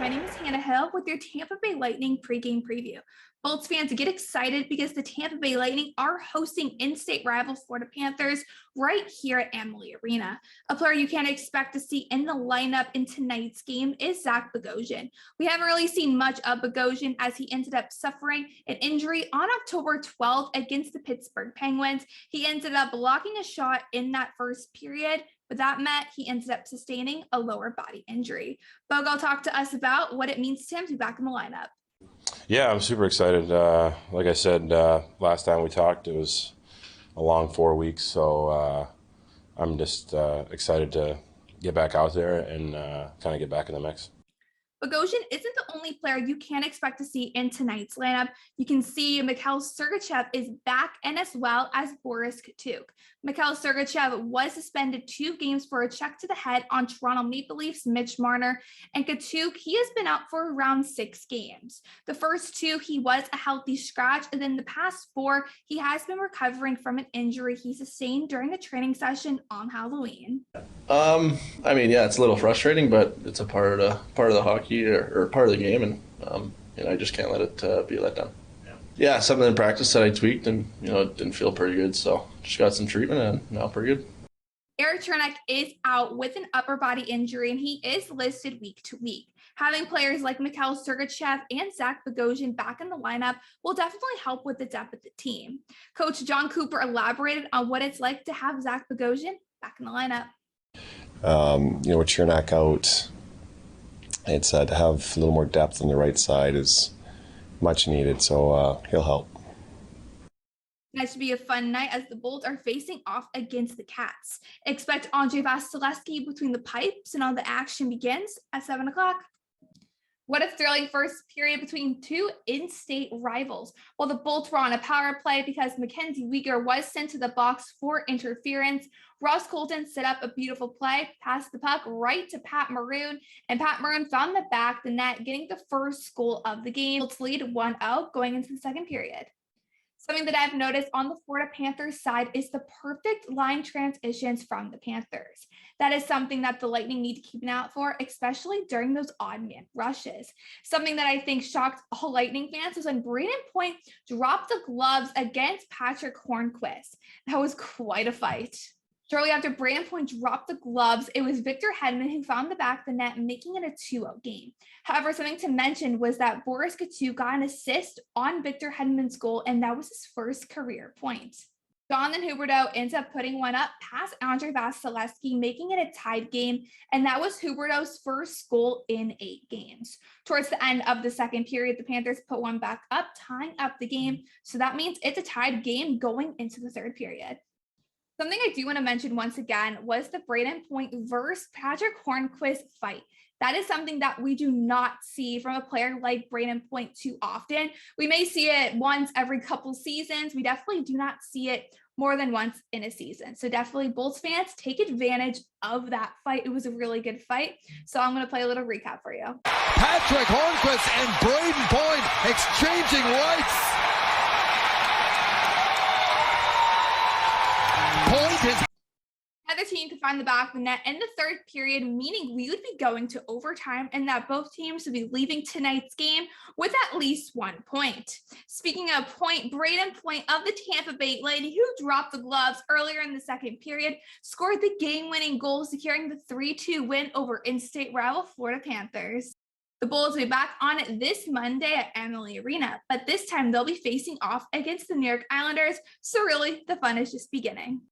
My name is Hannah Hill with your Tampa Bay Lightning pregame preview. Bolts fans, get excited because the Tampa Bay Lightning are hosting in-state rival Florida Panthers right here at Amalie Arena. A player you can't expect to see in the lineup in tonight's game is Zach Bogosian. We haven't really seen much of Bogosian as he ended up suffering an injury on October 12th against the Pittsburgh Penguins. He ended up blocking a shot in that first period, but that meant he ended up sustaining a lower body injury. Bogo talked to us about what it means to him to be back in the lineup. Yeah, I'm super excited. Like I said last time we talked, it was a long 4 weeks, so I'm just excited to get back out there and kind of get back in the mix. Bogosian isn't the only player you can expect to see in tonight's lineup. You can see Mikhail Sergachev is back, and as well as Boris Katchouk. Mikhail Sergachev was suspended 2 games for a check to the head on Toronto Maple Leafs Mitch Marner, and Katchouk, he has been out for around 6 games. The first 2, he was a healthy scratch, and then the past 4, he has been recovering from an injury he sustained during a training session on Halloween. Yeah, it's a little frustrating, but it's a part of the hockey or part of the game, and I just can't let it be let down. Yeah, something in practice that I tweaked, and it didn't feel pretty good, so just got some treatment, and now pretty good. Erik Cernak is out with an upper body injury, and he is listed week to week. Having players like Mikhail Sergachev and Zach Bogosian back in the lineup will definitely help with the depth of the team. Coach John Cooper elaborated on what it's like to have Zach Bogosian back in the lineup. With Cernak out, it's to have a little more depth on the right side is much needed, so he'll help. That should be a fun night as the Bolts are facing off against the Cats. Expect Andrei Vasilevskiy between the pipes, and all the action begins at 7 o'clock. What a thrilling first period between 2 in-state rivals. While the Bolts were on a power play because Mackenzie Weegar was sent to the box for interference, Ross Colton set up a beautiful play, passed the puck right to Pat Maroon, and Pat Maroon found the back of the net, getting the first goal of the game. Bolts lead 1-0 going into the second period. Something that I've noticed on the Florida Panthers side is the perfect line transitions from the Panthers. That is something that the Lightning need to keep an eye out for, especially during those odd man rushes. Something that I think shocked all Lightning fans was when Brayden Point dropped the gloves against Patrick Hornquist. That was quite a fight. Shortly after Brayden Point dropped the gloves, it was Victor Hedman who found the back of the net, making it a 2-0 game. However, something to mention was that Boris Katchouk got an assist on Victor Hedman's goal, and that was his first career point. Jonathan Huberdeau ends up putting one up past Andrei Vasilevskiy, making it a tied game, and that was Huberdeau's first goal in 8 games. Towards the end of the second period, the Panthers put one back up, tying up the game, so that means it's a tied game going into the third period. Something I do want to mention once again was the Brayden Point versus Patrick Hornquist fight. That is something that we do not see from a player like Brayden Point too often. We may see it once every couple seasons. We definitely do not see it more than once in a season. So definitely Bolts fans, take advantage of that fight. It was a really good fight. So I'm going to play a little recap for you. Patrick Hornquist and Brayden Point exchanging rights. Neither team could find the back of the net in the third period, meaning we would be going to overtime and that both teams would be leaving tonight's game with at least 1 point. Speaking of point, Brayden Point of the Tampa Bay Lightning, who dropped the gloves earlier in the second period, scored the game-winning goal, securing the 3-2 win over in-state rival Florida Panthers. The Bulls will be back on it this Monday at Amalie Arena, but this time they'll be facing off against the New York Islanders, so really the fun is just beginning.